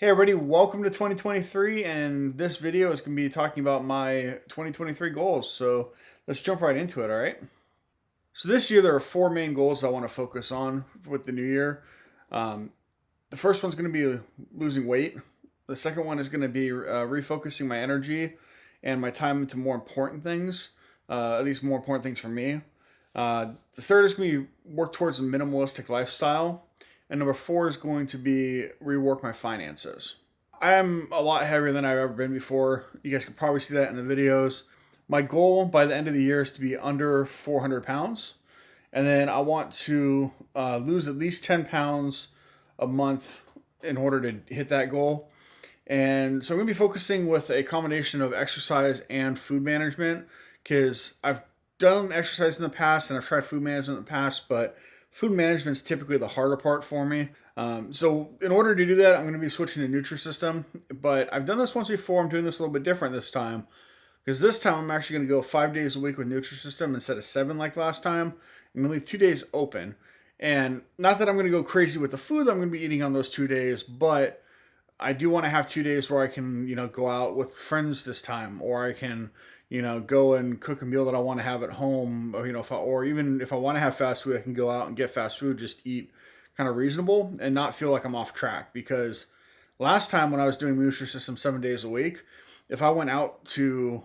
Hey everybody, welcome to 2023, and this video is going to be talking about my 2023 goals. So let's jump right into it, all right? So this year there are four main goals I want to focus on with the new year. Um, the first one's going to be losing weight. The second one is going to be refocusing my energy and my time into more important things, at least more important things for me. The third is going to be work towards a minimalistic lifestyle. And number four is going to be rework my finances. I am a lot heavier than I've ever been before. You guys can probably see that in the videos. My goal by the end of the year is to be under 400 pounds. And then I want to lose at least 10 pounds a month in order to hit that goal. And so I'm going to be focusing with a combination of exercise and food management because I've done exercise in the past and I've tried food management in the past, but food management is typically the harder part for me. So in order to do that, I'm going to be switching to Nutrisystem. But I've done this once before. I'm doing this a little bit different this time because this time I'm actually going to go 5 days a week with Nutrisystem instead of 7 like last time. I'm going to leave 2 days open. And not that I'm going to go crazy with the food that I'm going to be eating on those 2 days, but I do want to have 2 days where I can, go out with friends this time, or I can, go and cook a meal that I want to have at home, or, or even if I want to have fast food, I can go out and get fast food, just eat kind of reasonable and not feel like I'm off track. Because last time when I was doing Nutrisystem 7 days a week, if I went out to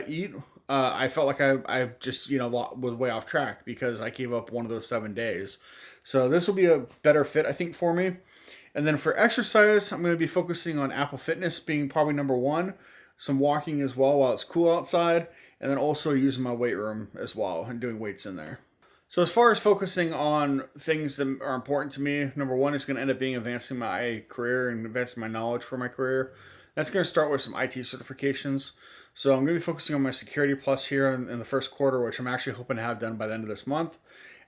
eat, I felt like I just, was way off track because I gave up one of those 7 days. So this will be a better fit, I think, for me. And then for exercise, I'm going to be focusing on Apple Fitness being probably number one, some walking as well while it's cool outside, and then also using my weight room as well and doing weights in there. So as far as focusing on things that are important to me, number one is going to end up being advancing my career and advancing my knowledge for my career. That's going to start with some IT certifications. So I'm going to be focusing on my Security Plus here in the first quarter, which I'm actually hoping to have done by the end of this month.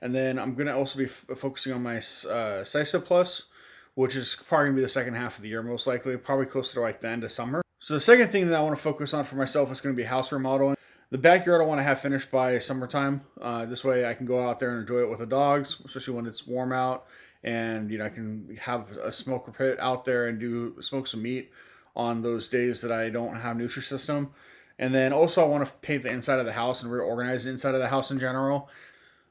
And then I'm going to also be focusing on my CISA Plus, which is probably going to be the second half of the year, most likely, probably closer to like the end of summer. So the second thing that I want to focus on for myself is going to be house remodeling. The backyard I want to have finished by summertime. This way I can go out there and enjoy it with the dogs, especially when it's warm out. And, I can have a smoker pit out there and smoke some meat on those days that I don't have Nutrisystem. And then also I want to paint the inside of the house and reorganize the inside of the house in general.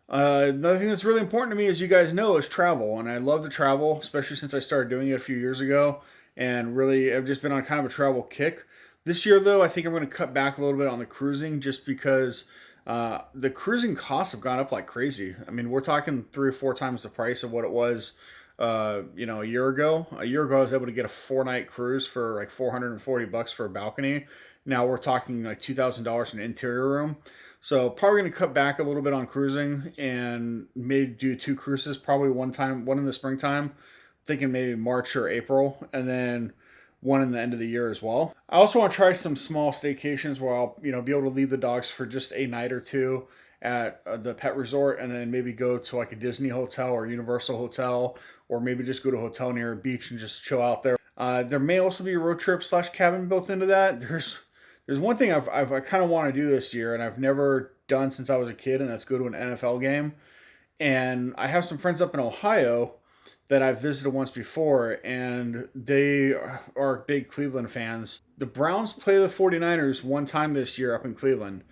Another thing that's really important to me, as you guys know, is travel. And I love to travel, especially since I started doing it a few years ago. And really, I've just been on kind of a travel kick. This year, though, I think I'm going to cut back a little bit on the cruising just because the cruising costs have gone up like crazy. I mean, we're talking 3 or 4 times the price of what it was, a year ago. A year ago, I was able to get a 4 night cruise for like $440 for a balcony. Now we're talking like $2,000 for an interior room. So probably going to cut back a little bit on cruising and maybe do 2 cruises, probably one in the springtime, thinking maybe March or April, and then one in the end of the year as well. I also want to try some small staycations where I'll, be able to leave the dogs for just a night or two at the pet resort, and then maybe go to like a Disney hotel or Universal hotel, or maybe just go to a hotel near a beach and just chill out there. There may also be a road trip / cabin built into that. There's one thing I kind of want to do this year, and I've never done since I was a kid, and that's go to an NFL game. And I have some friends up in Ohio that I've visited once before, and they are big Cleveland fans. The Browns play the 49ers one time this year up in Cleveland,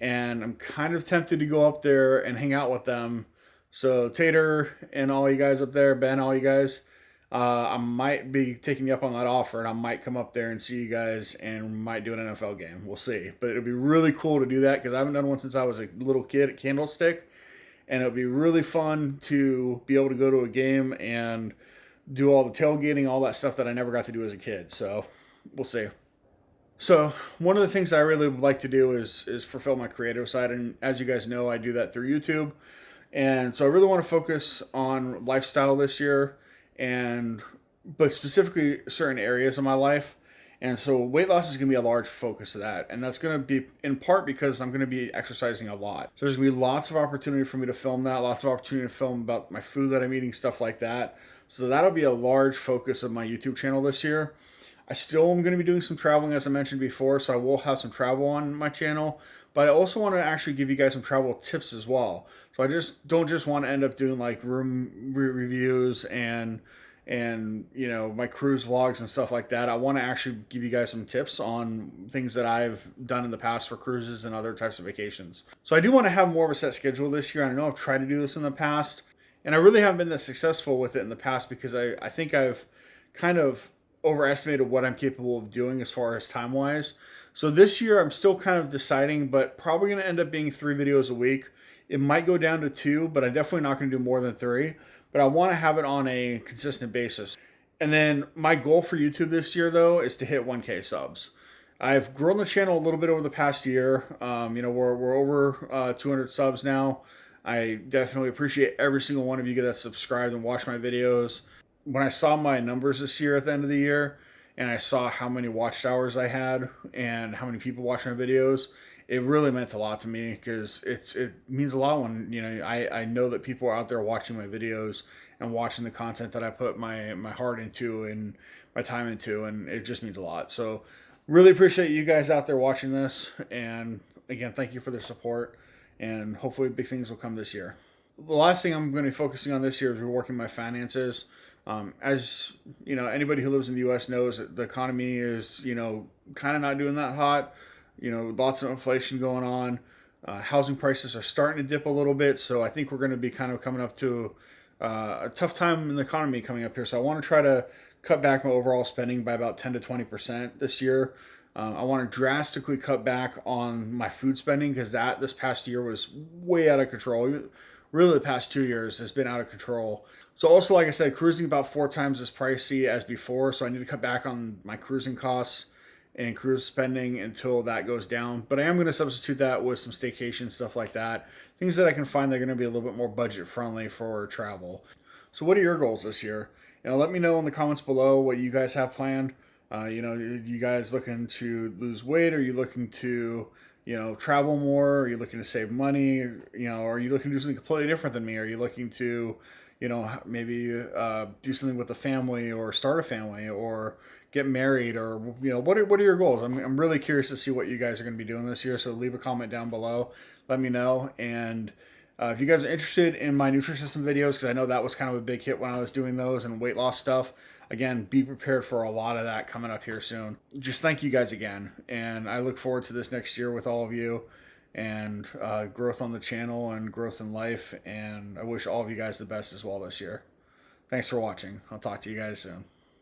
and I'm kind of tempted to go up there and hang out with them. So Tater and all you guys up there, Ben, all you guys, I might be taking you up on that offer, and I might come up there and see you guys and might do an NFL game. We'll see. But it'd be really cool to do that because I haven't done one since I was a little kid at Candlestick. And it'd be really fun to be able to go to a game and do all the tailgating, all that stuff that I never got to do as a kid. So we'll see. So one of the things I really would like to do is fulfill my creative side. And as you guys know, I do that through YouTube. And so I really want to focus on lifestyle this year, but specifically certain areas of my life. And so weight loss is going to be a large focus of that. And that's going to be in part because I'm going to be exercising a lot. So there's going to be lots of opportunity for me to film that, lots of opportunity to film about my food that I'm eating, stuff like that. So that'll be a large focus of my YouTube channel this year. I still am going to be doing some traveling, as I mentioned before, so I will have some travel on my channel. But I also want to actually give you guys some travel tips as well. So I don't just want to end up doing like room reviews and and my cruise vlogs and stuff like that. I want to actually give you guys some tips on things that I've done in the past for cruises and other types of vacations. So I do want to have more of a set schedule this year. I know I've tried to do this in the past, and I really haven't been that successful with it in the past because I think I've kind of overestimated what I'm capable of doing as far as time wise. So this year I'm still kind of deciding, but probably going to end up being 3 videos a week. It might go down to 2, but I'm definitely not going to do more than 3. But I want to have it on a consistent basis. And then my goal for YouTube this year, though, is to hit 1K subs. I've grown the channel a little bit over the past year. We're over 200 subs now. I definitely appreciate every single one of you that subscribed and watched my videos. When I saw my numbers this year at the end of the year, and I saw how many watch hours I had and how many people watched my videos, it really meant a lot to me because it means a lot when I know that people are out there watching my videos and watching the content that I put my heart into and my time into, and it just means a lot. So really appreciate you guys out there watching this, and again, thank you for the support, and hopefully big things will come this year. The last thing I'm going to be focusing on this year is reworking my finances. As anybody who lives in the U.S. knows that the economy is kind of not doing that hot. Lots of inflation going on. Housing prices are starting to dip a little bit, so I think we're going to be kind of coming up to a tough time in the economy coming up here. So I want to try to cut back my overall spending by about 10 to 20% this year. I want to drastically cut back on my food spending because this past year was way out of control. Really, the past 2 years has been out of control. So also, like I said, cruising about 4 times as pricey as before, so I need to cut back on my cruising costs and cruise spending until that goes down. But I am going to substitute that with some staycation stuff like that. Things that I can find that are going to be a little bit more budget friendly for travel. So what are your goals this year? Let me know in the comments below what you guys have planned. You guys looking to lose weight? Are you looking to, travel more? Are you looking to save money? Are you looking to do something completely different than me? Are you looking to, maybe do something with a family or start a family or get married or, what are your goals? I'm really curious to see what you guys are going to be doing this year. So leave a comment down below. Let me know. And if you guys are interested in my Nutrisystem videos, because I know that was kind of a big hit when I was doing those and weight loss stuff, again, be prepared for a lot of that coming up here soon. Just thank you guys again. And I look forward to this next year with all of you and growth on the channel and growth in life. And I wish all of you guys the best as well this year. Thanks for watching. I'll talk to you guys soon.